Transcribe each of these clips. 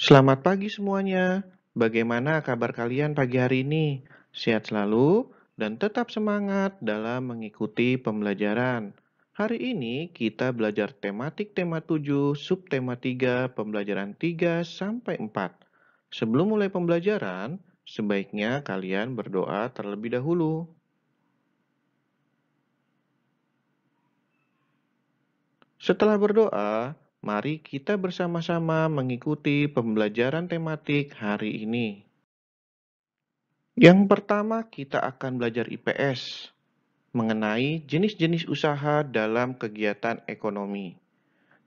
Selamat pagi semuanya. Bagaimana kabar kalian pagi hari ini? Sehat selalu dan tetap semangat dalam mengikuti pembelajaran. Hari ini kita belajar tematik tema 7, subtema 3, pembelajaran 3 sampai 4. Sebelum mulai pembelajaran, sebaiknya kalian berdoa terlebih dahulu. Setelah berdoa, mari kita bersama-sama mengikuti pembelajaran tematik hari ini. Yang pertama, kita akan belajar IPS mengenai jenis-jenis usaha dalam kegiatan ekonomi.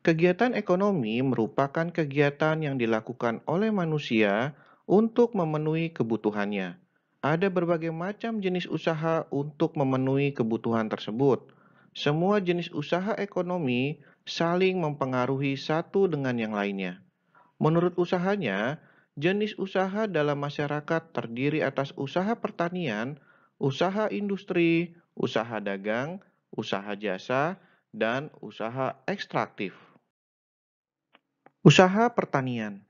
Kegiatan ekonomi merupakan kegiatan yang dilakukan oleh manusia untuk memenuhi kebutuhannya. Ada berbagai macam jenis usaha untuk memenuhi kebutuhan tersebut. Semua jenis usaha ekonomi saling mempengaruhi satu dengan yang lainnya. Menurut usahanya, jenis usaha dalam masyarakat terdiri atas usaha pertanian, usaha industri, usaha dagang, usaha jasa, dan usaha ekstraktif. Usaha pertanian.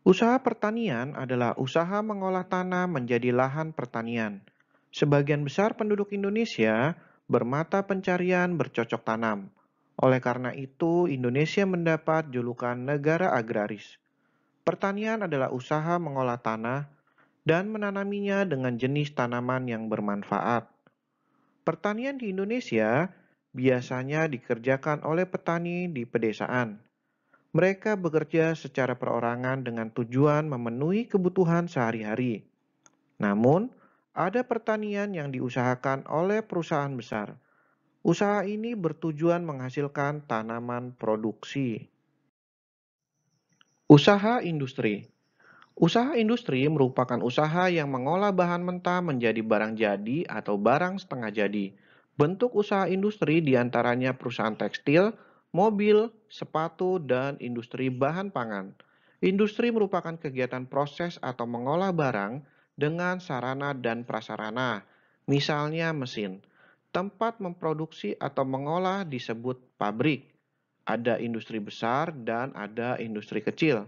Usaha pertanian adalah usaha mengolah tanah menjadi lahan pertanian. Sebagian besar penduduk Indonesia bermata pencarian bercocok tanam. Oleh karena itu, Indonesia mendapat julukan negara agraris. Pertanian adalah usaha mengolah tanah dan menanaminya dengan jenis tanaman yang bermanfaat. Pertanian di Indonesia biasanya dikerjakan oleh petani di pedesaan. Mereka bekerja secara perorangan dengan tujuan memenuhi kebutuhan sehari-hari. Namun, ada pertanian yang diusahakan oleh perusahaan besar. Usaha ini bertujuan menghasilkan tanaman produksi. Usaha industri. Usaha industri merupakan usaha yang mengolah bahan mentah menjadi barang jadi atau barang setengah jadi. Bentuk usaha industri diantaranya perusahaan tekstil, mobil, sepatu, dan industri bahan pangan. Industri merupakan kegiatan proses atau mengolah barang dengan sarana dan prasarana, misalnya mesin. Tempat memproduksi atau mengolah disebut pabrik. Ada industri besar dan ada industri kecil.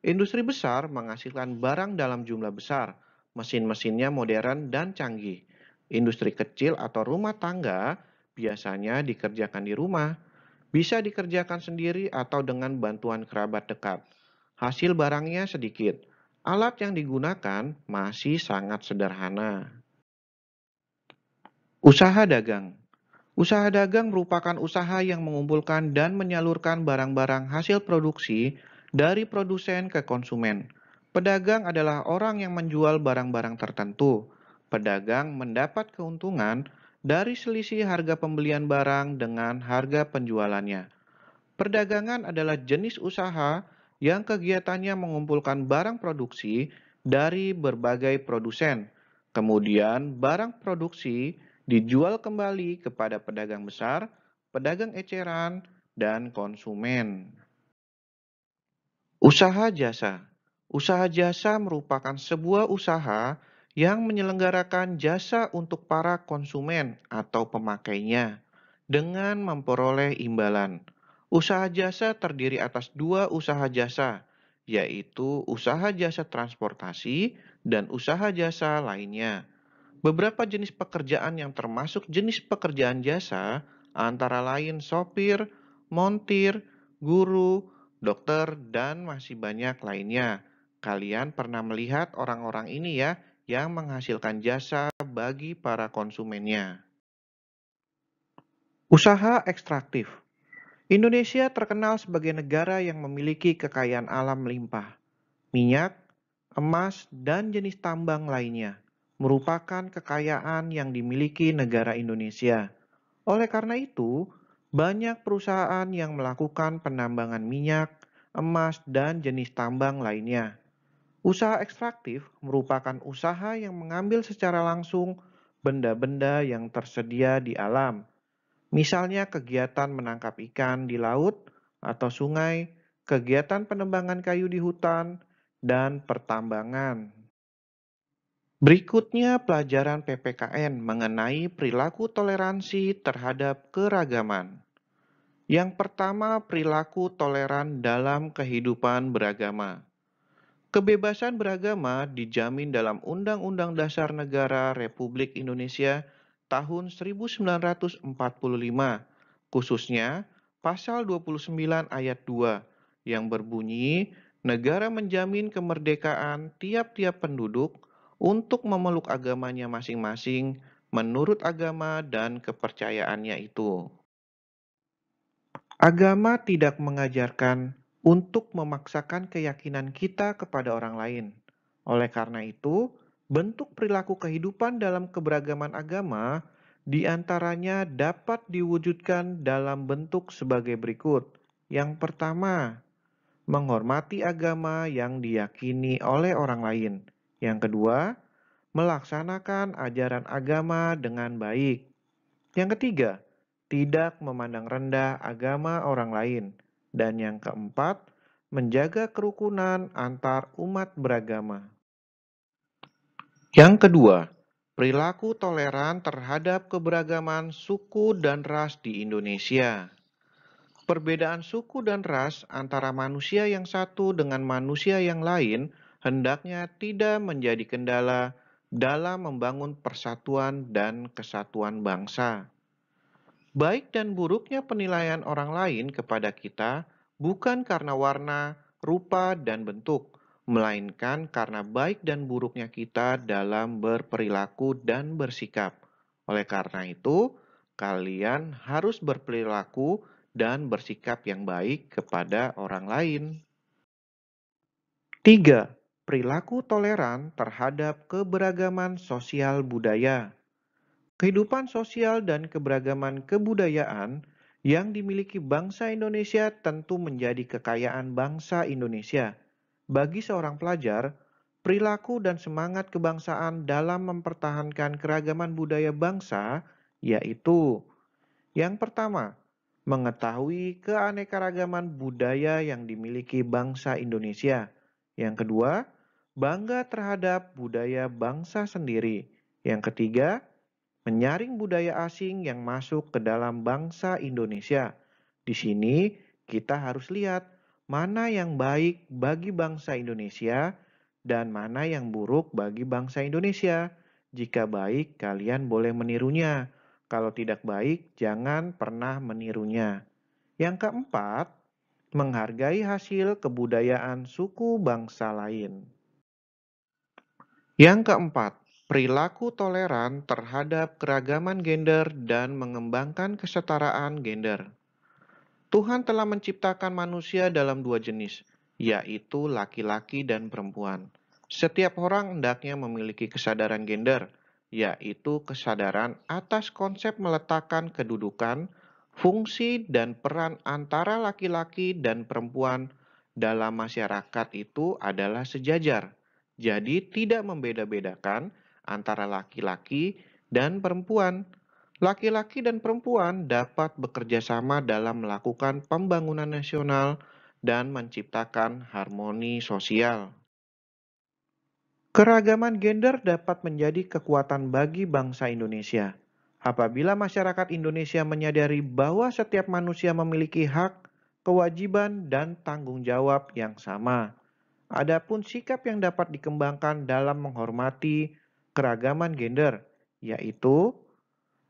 Industri besar menghasilkan barang dalam jumlah besar, mesin-mesinnya modern dan canggih. Industri kecil atau rumah tangga biasanya dikerjakan di rumah, bisa dikerjakan sendiri atau dengan bantuan kerabat dekat. Hasil barangnya sedikit. Alat yang digunakan masih sangat sederhana. Usaha dagang. Usaha dagang merupakan usaha yang mengumpulkan dan menyalurkan barang-barang hasil produksi dari produsen ke konsumen. Pedagang adalah orang yang menjual barang-barang tertentu. Pedagang mendapat keuntungan dari selisih harga pembelian barang dengan harga penjualannya. Perdagangan adalah jenis usaha yang kegiatannya mengumpulkan barang produksi dari berbagai produsen. Kemudian, barang produksi dijual kembali kepada pedagang besar, pedagang eceran, dan konsumen. Usaha jasa. Usaha jasa merupakan sebuah usaha yang menyelenggarakan jasa untuk para konsumen atau pemakainya dengan memperoleh imbalan. Usaha jasa terdiri atas dua usaha jasa, yaitu usaha jasa transportasi dan usaha jasa lainnya. Beberapa jenis pekerjaan yang termasuk jenis pekerjaan jasa antara lain sopir, montir, guru, dokter, dan masih banyak lainnya. Kalian pernah melihat orang-orang ini ya yang menghasilkan jasa bagi para konsumennya. Usaha ekstraktif. Indonesia terkenal sebagai negara yang memiliki kekayaan alam melimpah. Minyak, emas, dan jenis tambang lainnya merupakan kekayaan yang dimiliki negara Indonesia. Oleh karena itu, banyak perusahaan yang melakukan penambangan minyak, emas, dan jenis tambang lainnya. Usaha ekstraktif merupakan usaha yang mengambil secara langsung benda-benda yang tersedia di alam. Misalnya kegiatan menangkap ikan di laut atau sungai, kegiatan penebangan kayu di hutan, dan pertambangan. Berikutnya pelajaran PPKN mengenai perilaku toleransi terhadap keragaman. Yang pertama, perilaku toleran dalam kehidupan beragama. Kebebasan beragama dijamin dalam Undang-Undang Dasar Negara Republik Indonesia tahun 1945, khususnya pasal 29 ayat 2 yang berbunyi, negara menjamin kemerdekaan tiap-tiap penduduk untuk memeluk agamanya masing-masing menurut agama dan kepercayaannya itu. Agama tidak mengajarkan untuk memaksakan keyakinan kita kepada orang lain. Oleh karena itu, bentuk perilaku kehidupan dalam keberagaman agama diantaranya dapat diwujudkan dalam bentuk sebagai berikut. Yang pertama, menghormati agama yang diyakini oleh orang lain. Yang kedua, melaksanakan ajaran agama dengan baik. Yang ketiga, tidak memandang rendah agama orang lain. Dan yang keempat, menjaga kerukunan antar umat beragama. Yang kedua, perilaku toleran terhadap keberagaman suku dan ras di Indonesia. Perbedaan suku dan ras antara manusia yang satu dengan manusia yang lain hendaknya tidak menjadi kendala dalam membangun persatuan dan kesatuan bangsa. Baik dan buruknya penilaian orang lain kepada kita bukan karena warna, rupa, dan bentuk, melainkan karena baik dan buruknya kita dalam berperilaku dan bersikap. Oleh karena itu, kalian harus berperilaku dan bersikap yang baik kepada orang lain. 3. Perilaku toleran terhadap keberagaman sosial budaya. Kehidupan sosial dan keberagaman kebudayaan yang dimiliki bangsa Indonesia tentu menjadi kekayaan bangsa Indonesia. Bagi seorang pelajar, perilaku dan semangat kebangsaan dalam mempertahankan keragaman budaya bangsa yaitu yang pertama, mengetahui keanekaragaman budaya yang dimiliki bangsa Indonesia. Yang kedua, bangga terhadap budaya bangsa sendiri. Yang ketiga, menyaring budaya asing yang masuk ke dalam bangsa Indonesia. Di sini kita harus lihat mana yang baik bagi bangsa Indonesia dan mana yang buruk bagi bangsa Indonesia. Jika baik, kalian boleh menirunya. Kalau tidak baik, jangan pernah menirunya. Yang keempat, menghargai hasil kebudayaan suku bangsa lain. Yang keempat, perilaku toleran terhadap keragaman gender dan mengembangkan kesetaraan gender. Tuhan telah menciptakan manusia dalam dua jenis, yaitu laki-laki dan perempuan. Setiap orang hendaknya memiliki kesadaran gender, yaitu kesadaran atas konsep meletakkan kedudukan, fungsi, dan peran antara laki-laki dan perempuan dalam masyarakat itu adalah sejajar. Jadi tidak membeda-bedakan antara laki-laki dan perempuan. Laki-laki dan perempuan dapat bekerja sama dalam melakukan pembangunan nasional dan menciptakan harmoni sosial. Keragaman gender dapat menjadi kekuatan bagi bangsa Indonesia. Apabila masyarakat Indonesia menyadari bahwa setiap manusia memiliki hak, kewajiban, dan tanggung jawab yang sama. Adapun sikap yang dapat dikembangkan dalam menghormati keragaman gender, yaitu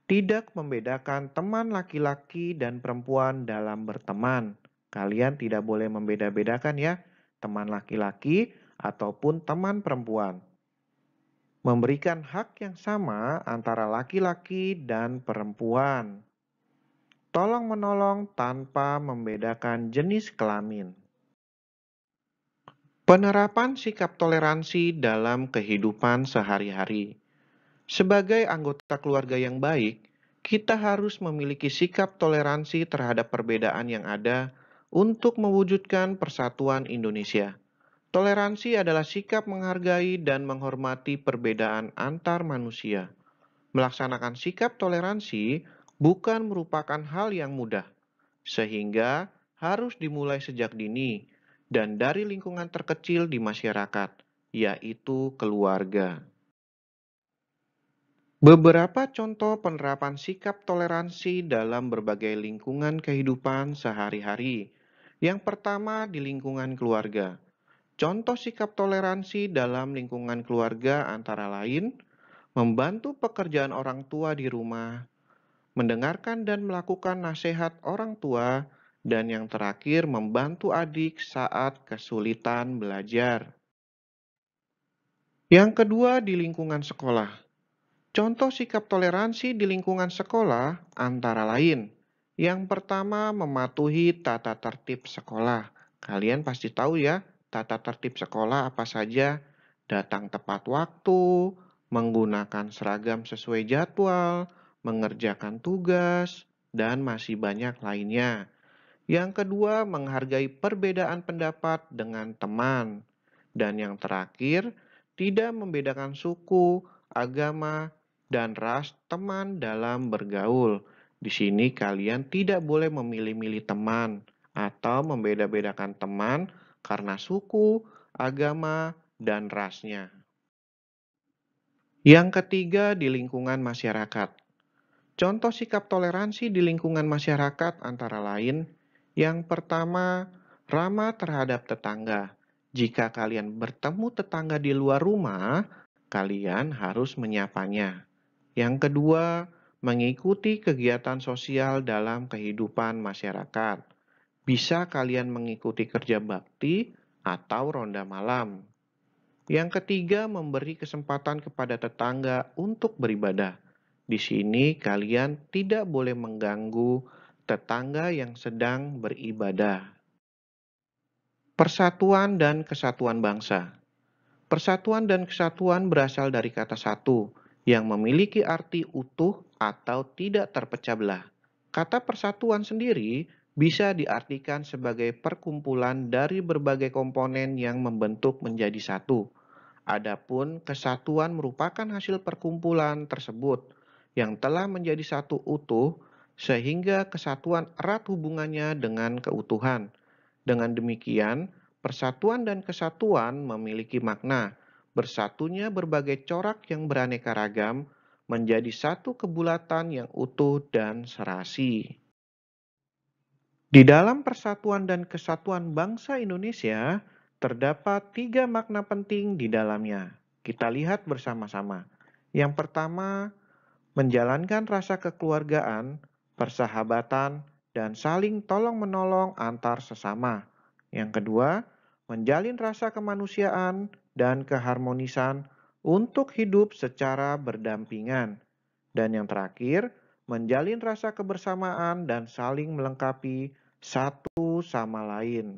tidak membedakan teman laki-laki dan perempuan dalam berteman. Kalian tidak boleh membeda-bedakan ya, teman laki-laki ataupun teman perempuan. Memberikan hak yang sama antara laki-laki dan perempuan. Tolong-menolong tanpa membedakan jenis kelamin. Penerapan sikap toleransi dalam kehidupan sehari-hari. Sebagai anggota keluarga yang baik, kita harus memiliki sikap toleransi terhadap perbedaan yang ada untuk mewujudkan persatuan Indonesia. Toleransi adalah sikap menghargai dan menghormati perbedaan antar manusia. Melaksanakan sikap toleransi bukan merupakan hal yang mudah, sehingga harus dimulai sejak dini dan dari lingkungan terkecil di masyarakat, yaitu keluarga. Beberapa contoh penerapan sikap toleransi dalam berbagai lingkungan kehidupan sehari-hari. Yang pertama di lingkungan keluarga. Contoh sikap toleransi dalam lingkungan keluarga antara lain membantu pekerjaan orang tua di rumah, mendengarkan dan melakukan nasihat orang tua, dan yang terakhir membantu adik saat kesulitan belajar. Yang kedua di lingkungan sekolah. Contoh sikap toleransi di lingkungan sekolah antara lain. Yang pertama, mematuhi tata tertib sekolah. Kalian pasti tahu ya, tata tertib sekolah apa saja. Datang tepat waktu, menggunakan seragam sesuai jadwal, mengerjakan tugas, dan masih banyak lainnya. Yang kedua, menghargai perbedaan pendapat dengan teman. Dan yang terakhir, tidak membedakan suku, agama, dan ras teman dalam bergaul. Di sini kalian tidak boleh memilih-milih teman atau membeda-bedakan teman karena suku, agama, dan rasnya. Yang ketiga, di lingkungan masyarakat. Contoh sikap toleransi di lingkungan masyarakat antara lain, yang pertama, ramah terhadap tetangga. Jika kalian bertemu tetangga di luar rumah, kalian harus menyapanya. Yang kedua, mengikuti kegiatan sosial dalam kehidupan masyarakat. Bisa kalian mengikuti kerja bakti atau ronda malam. Yang ketiga, memberi kesempatan kepada tetangga untuk beribadah. Di sini kalian tidak boleh mengganggu tetangga yang sedang beribadah. Persatuan dan kesatuan bangsa. Persatuan dan kesatuan berasal dari kata satu yang memiliki arti utuh atau tidak terpecah belah. Kata persatuan sendiri bisa diartikan sebagai perkumpulan dari berbagai komponen yang membentuk menjadi satu. Adapun kesatuan merupakan hasil perkumpulan tersebut yang telah menjadi satu utuh sehingga kesatuan erat hubungannya dengan keutuhan. Dengan demikian, persatuan dan kesatuan memiliki makna bersatunya berbagai corak yang beraneka ragam menjadi satu kebulatan yang utuh dan serasi. Di dalam persatuan dan kesatuan bangsa Indonesia, terdapat tiga makna penting di dalamnya. Kita lihat bersama-sama. Yang pertama, menjalankan rasa kekeluargaan, persahabatan, dan saling tolong-menolong antar sesama. Yang kedua, menjalin rasa kemanusiaan dan keharmonisan untuk hidup secara berdampingan. Dan yang terakhir, menjalin rasa kebersamaan dan saling melengkapi satu sama lain.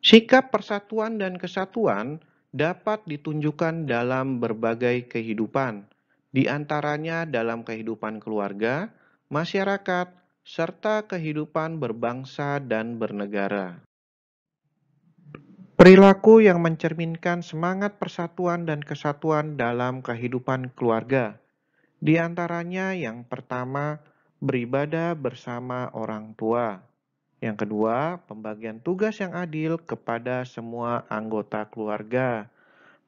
Sikap persatuan dan kesatuan dapat ditunjukkan dalam berbagai kehidupan, di antaranya dalam kehidupan keluarga, masyarakat, serta kehidupan berbangsa dan bernegara. Perilaku yang mencerminkan semangat persatuan dan kesatuan dalam kehidupan keluarga. Di antaranya yang pertama, beribadah bersama orang tua. Yang kedua, pembagian tugas yang adil kepada semua anggota keluarga.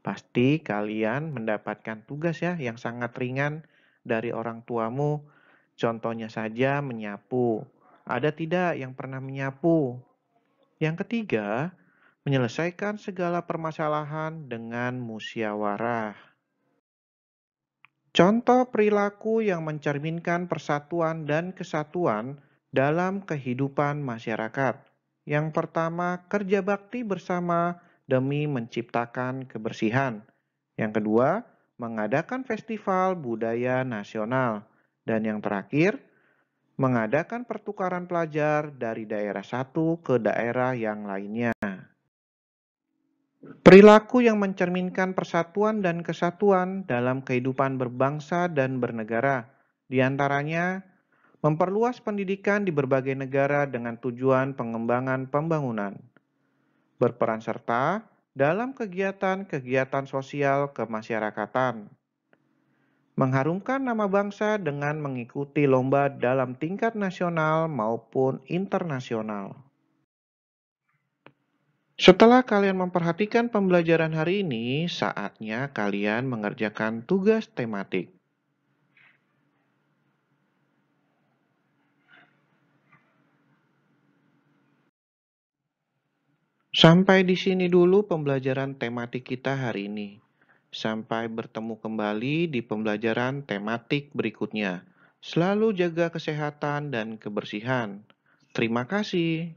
Pasti kalian mendapatkan tugas ya yang sangat ringan dari orang tuamu. Contohnya saja menyapu. Ada tidak yang pernah menyapu? Yang ketiga, menyelesaikan segala permasalahan dengan musyawarah. Contoh perilaku yang mencerminkan persatuan dan kesatuan dalam kehidupan masyarakat. Yang pertama, kerja bakti bersama demi menciptakan kebersihan. Yang kedua, mengadakan festival budaya nasional. Dan yang terakhir, mengadakan pertukaran pelajar dari daerah satu ke daerah yang lainnya. Perilaku yang mencerminkan persatuan dan kesatuan dalam kehidupan berbangsa dan bernegara, di antaranya memperluas pendidikan di berbagai negara dengan tujuan pengembangan pembangunan, berperan serta dalam kegiatan-kegiatan sosial kemasyarakatan, mengharumkan nama bangsa dengan mengikuti lomba dalam tingkat nasional maupun internasional. Setelah kalian memperhatikan pembelajaran hari ini, saatnya kalian mengerjakan tugas tematik. Sampai di sini dulu pembelajaran tematik kita hari ini. Sampai bertemu kembali di pembelajaran tematik berikutnya. Selalu jaga kesehatan dan kebersihan. Terima kasih.